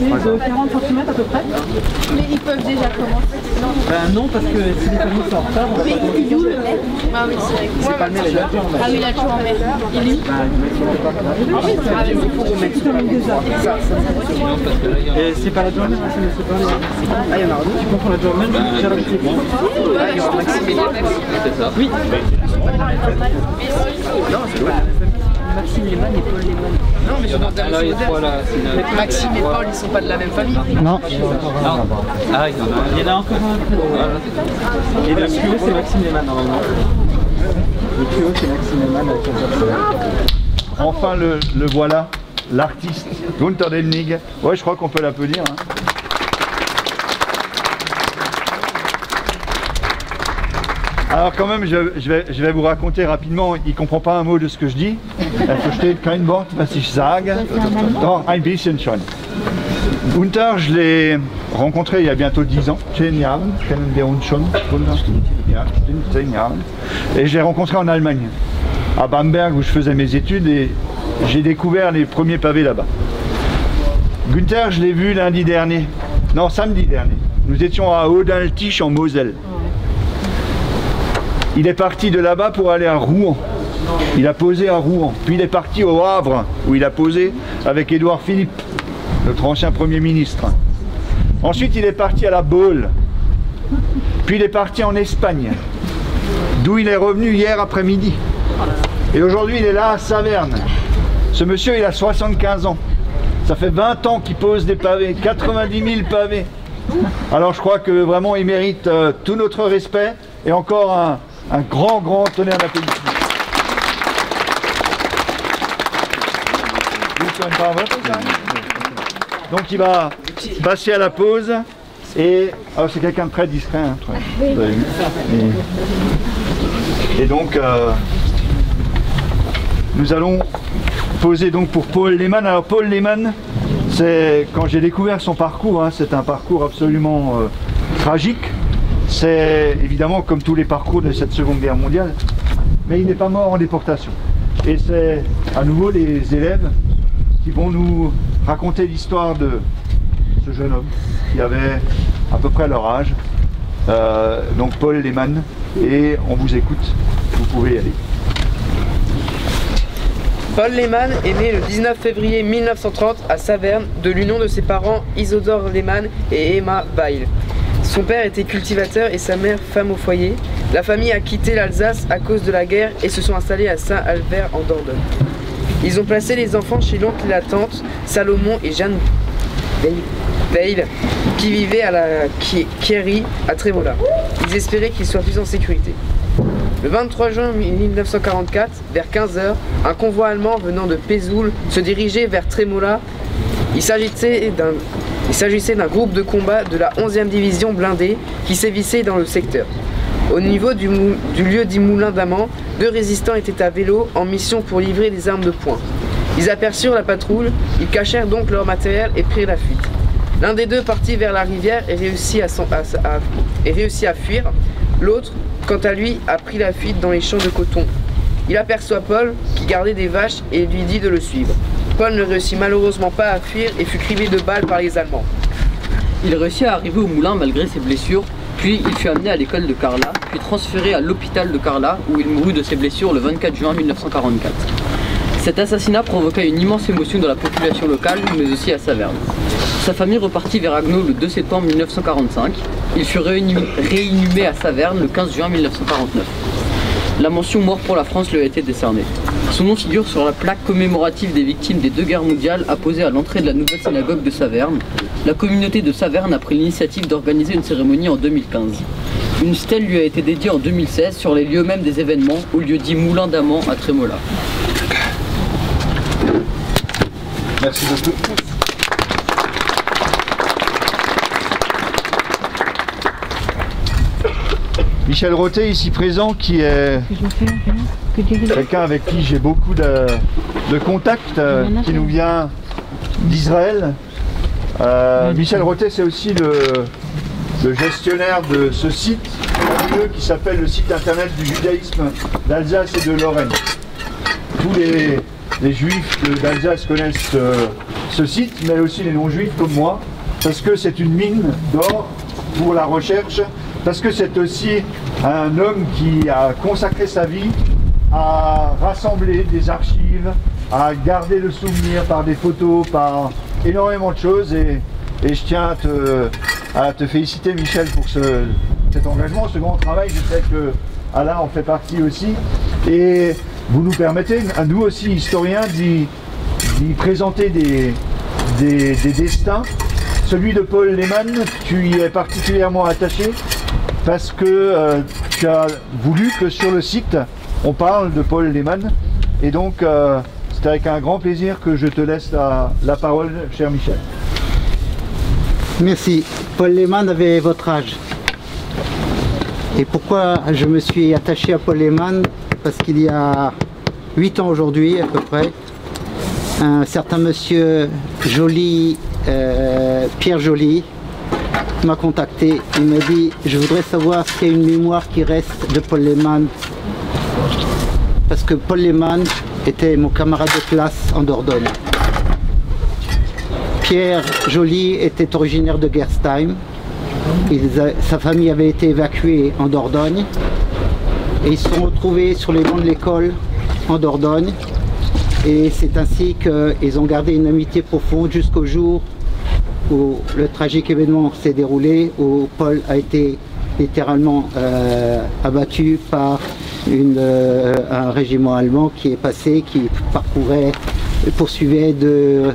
de 40 cm à peu près. Mais ils peuvent déjà commencer. Ben non, parce que si les familles sont en retard, on va Mais pas il est où le lait? Ah oui, c'est vrai. c'est pas le même, il a toujours en Ah oui, il a toujours en mer. Il est où? Il faut qu'on mette tout déjà. Et c'est pas la German, c'est pas les... Ah, il y en a un autre, tu confonds la German, j'ai la petite. Ah, il y aura Maxime et c'est ça. Oui. Non, c'est pas Maxime Lehmann et Paul Lehmann. Non, mais je demande à Maxime et Paul, ils sont pas de la même famille. Non. Ah, il y en a encore un. Et le trio, c'est Maxime Lehmann normalement. Le trio, c'est Maxime Lehmann avec la... Enfin, le voilà, l'artiste Gunther Delnig. Ouais, je crois qu'on peut l'applaudir. Hein. Alors quand même, je vais vous raconter rapidement, il ne comprend pas un mot de ce que je dis. Versteht kein Wort, was ich sage. Doch, ein bisschen schon. Gunther, je l'ai rencontré il y a bientôt 10 ans. 10 Jahre, kennen wir uns schon. Ja, stimmt, 10 Jahre. Et je l'ai rencontré en Allemagne, à Bamberg, où je faisais mes études, et j'ai découvert les premiers pavés là-bas. Gunther, je l'ai vu lundi dernier, non, samedi dernier. Nous étions à Audaltisch en Moselle. Il est parti de là-bas pour aller à Rouen. Il a posé à Rouen. Puis il est parti au Havre, où il a posé avec Édouard Philippe, notre ancien Premier ministre. Ensuite, il est parti à la Baule. Puis il est parti en Espagne, d'où il est revenu hier après-midi. Et aujourd'hui, il est là à Saverne. Ce monsieur, il a 75 ans. Ça fait 20 ans qu'il pose des pavés, 90 000 pavés. Alors je crois que vraiment, il mérite tout notre respect et encore un grand tonnerre d'applaudissements. Donc il va passer à la pause et c'est quelqu'un de très discret, hein, vous avez vu. Et donc nous allons poser donc pour Paul Lehmann. Alors Paul Lehmann, c'est quand j'ai découvert son parcours, hein, c'est un parcours absolument tragique. C'est évidemment comme tous les parcours de cette Seconde Guerre mondiale, mais il n'est pas mort en déportation. Et c'est à nouveau les élèves qui vont nous raconter l'histoire de ce jeune homme qui avait à peu près leur âge, donc Paul Lehmann, et on vous écoute, vous pouvez y aller. Paul Lehmann est né le 19 février 1930 à Saverne de l'union de ses parents Isidore Lehmann et Emma Weil. Son père était cultivateur et sa mère femme au foyer. La famille a quitté l'Alsace à cause de la guerre et se sont installés à Saint-Albert en Dordogne. Ils ont placé les enfants chez l'oncle et la tante, Salomon et Jeanne Weil, qui vivaient à la Kierie à Trémola. Ils espéraient qu'ils soient plus en sécurité. Le 23 juin 1944, vers 15 h, un convoi allemand venant de Pézoul se dirigeait vers Trémola. Il s'agissait d'un groupe de combat de la 11e division blindée qui sévissait dans le secteur. Au niveau du lieu dit Moulin d'Amand, 2 résistants étaient à vélo en mission pour livrer des armes de poing. Ils aperçurent la patrouille, ils cachèrent donc leur matériel et prirent la fuite. L'un des deux partit vers la rivière et réussit à fuir. L'autre, quant à lui, a pris la fuite dans les champs de coton. Il aperçoit Paul qui gardait des vaches et lui dit de le suivre. Paul ne réussit malheureusement pas à fuir et fut criblé de balles par les Allemands. Il réussit à arriver au moulin malgré ses blessures, puis il fut amené à l'école de Carla, puis transféré à l'hôpital de Carla où il mourut de ses blessures le 24 juin 1944. Cet assassinat provoqua une immense émotion dans la population locale, mais aussi à Saverne. Sa famille repartit vers Haguenau le 2 septembre 1945. Il fut réinhumé à Saverne le 15 juin 1949. La mention Mort pour la France lui a été décernée. Son nom figure sur la plaque commémorative des victimes des 2 guerres mondiales apposée à l'entrée de la nouvelle synagogue de Saverne. La communauté de Saverne a pris l'initiative d'organiser une cérémonie en 2015. Une stèle lui a été dédiée en 2016 sur les lieux mêmes des événements, au lieu dit Moulin d'Amand à Trémola. Merci beaucoup. Michel Rotet, ici présent, qui est quelqu'un avec qui j'ai beaucoup de contacts, qui nous vient d'Israël. Michel Rotet, c'est aussi le gestionnaire de ce site qui s'appelle le site internet du judaïsme d'Alsace et de Lorraine. Tous les juifs d'Alsace connaissent ce site, mais aussi les non-juifs comme moi, parce que c'est une mine d'or pour la recherche, parce que c'est aussi un homme qui a consacré sa vie à rassembler des archives, à garder le souvenir par des photos, par énormément de choses, et je tiens à te féliciter, Michel, pour cet engagement, ce grand travail. Je sais que Alain en fait partie aussi, et vous nous permettez, à nous aussi historiens, d'y présenter des destins. Celui de Paul Lehmann, tu y es particulièrement attaché parce que tu as voulu que sur le site on parle de Paul Lehmann, et donc c'est avec un grand plaisir que je te laisse la parole, cher Michel. Merci. Paul Lehmann avait votre âge. Et pourquoi je me suis attaché à Paul Lehmann? Parce qu'il y a 8 ans aujourd'hui à peu près, un certain monsieur Joly, Pierre Joly, m'a contacté. Il m'a dit: je voudrais savoir s'il y a une mémoire qui reste de Paul Lehmann. Parce que Paul Lehmann était mon camarade de classe en Dordogne. Pierre Joly était originaire de Gerstheim. Sa famille avait été évacuée en Dordogne. Et ils se sont retrouvés sur les bancs de l'école en Dordogne. Et c'est ainsi qu'ils ont gardé une amitié profonde jusqu'au jour où le tragique événement s'est déroulé, où Paul a été littéralement abattu par un régiment allemand qui est passé, qui poursuivait de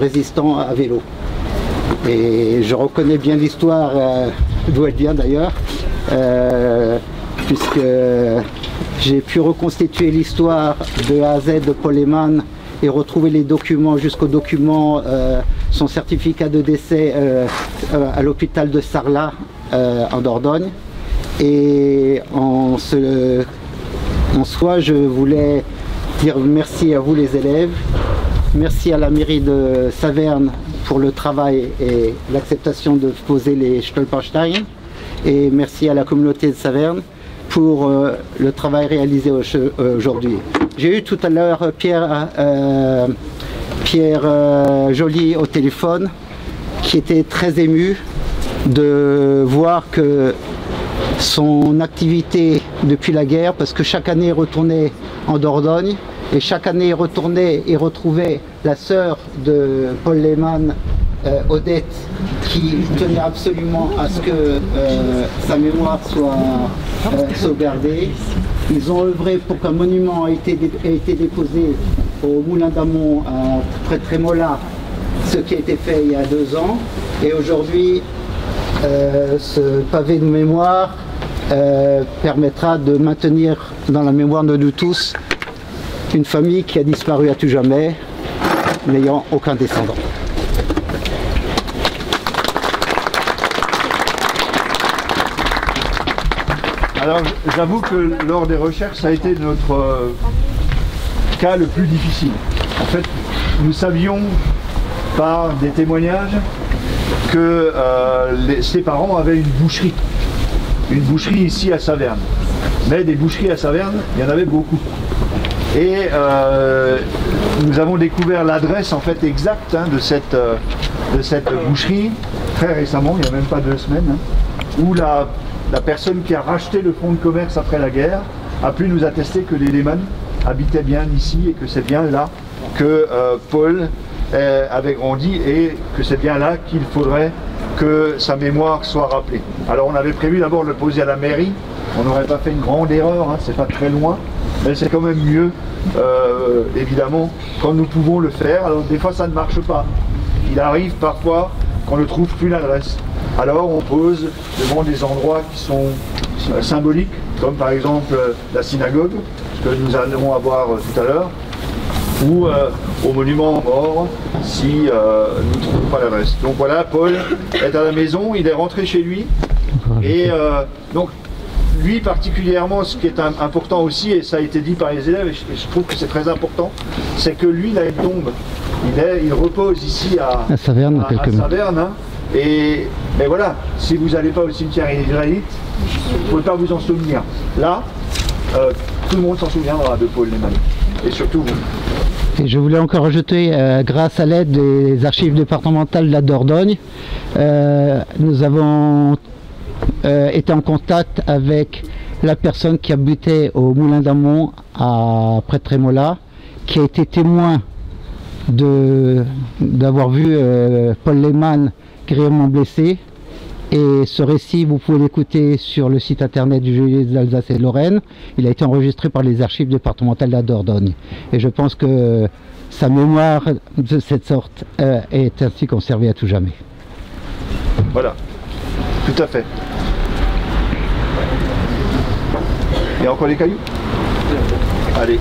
résistants à vélo. Et je reconnais bien l'histoire, d'où elle vient d'ailleurs, puisque j'ai pu reconstituer l'histoire de A à Z de Paul Lehmann et retrouver les documents jusqu'au document, son certificat de décès à l'hôpital de Sarlat en Dordogne. Et en soi, je voulais dire merci à vous les élèves, merci à la mairie de Saverne pour le travail et l'acceptation de poser les Stolpersteine, et merci à la communauté de Saverne pour le travail réalisé aujourd'hui. J'ai eu tout à l'heure Pierre Joly au téléphone, qui était très ému de voir que son activité depuis la guerre, parce que chaque année il retournait en Dordogne, et chaque année il retournait et retrouvait la sœur de Paul Lehmann, Odette, qui tenait absolument à ce que sa mémoire soit sauvegardée. Ils ont œuvré pour qu'un monument ait été déposé au Moulin d'Amont près de Trémola, ce qui a été fait il y a 2 ans. Et aujourd'hui, ce pavé de mémoire permettra de maintenir dans la mémoire de nous tous une famille qui a disparu à tout jamais, n'ayant aucun descendant. Alors j'avoue que lors des recherches, ça a été notre cas le plus difficile. En fait, nous savions par des témoignages que ses parents avaient une boucherie ici à Saverne. Mais des boucheries à Saverne, il y en avait beaucoup. Et nous avons découvert l'adresse en fait exacte de cette boucherie très récemment, il n'y a même pas 2 semaines, où la personne qui a racheté le fonds de commerce après la guerre a pu nous attester que les Lehmann habitaient bien ici et que c'est bien là que Paul avait grandi et que c'est bien là qu'il faudrait que sa mémoire soit rappelée. Alors on avait prévu d'abord de le poser à la mairie, on n'aurait pas fait une grande erreur, hein, c'est pas très loin, mais c'est quand même mieux, évidemment, quand nous pouvons le faire. Alors des fois ça ne marche pas, il arrive parfois qu'on ne trouve plus l'adresse. Alors on pose devant des endroits qui sont symboliques, comme par exemple la synagogue, que nous allons avoir tout à l'heure, ou au monument mort, si nous ne trouvons pas l'adresse. Donc voilà, Paul est à la maison, il est rentré chez lui, et donc lui particulièrement, ce qui est important aussi, et ça a été dit par les élèves, et je trouve que c'est très important, c'est que lui, il a une tombe, il repose ici à Saverne, hein. Mais voilà, si vous n'allez pas au cimetière israélite, vous ne pouvez pas vous en souvenir. Là, tout le monde s'en souviendra de Paul Lehmann, et surtout vous. Et je voulais encore ajouter, grâce à l'aide des archives départementales de la Dordogne, nous avons été en contact avec la personne qui habitait au Moulin d'Amont près de Trémola, qui a été témoin d'avoir vu Paul Lehmann grièvement blessé. Et ce récit, vous pouvez l'écouter sur le site internet du Jury d'Alsace et de Lorraine. Il a été enregistré par les archives départementales de la Dordogne. Et je pense que sa mémoire de cette sorte est ainsi conservée à tout jamais. Voilà, tout à fait. Et encore les cailloux? Allez.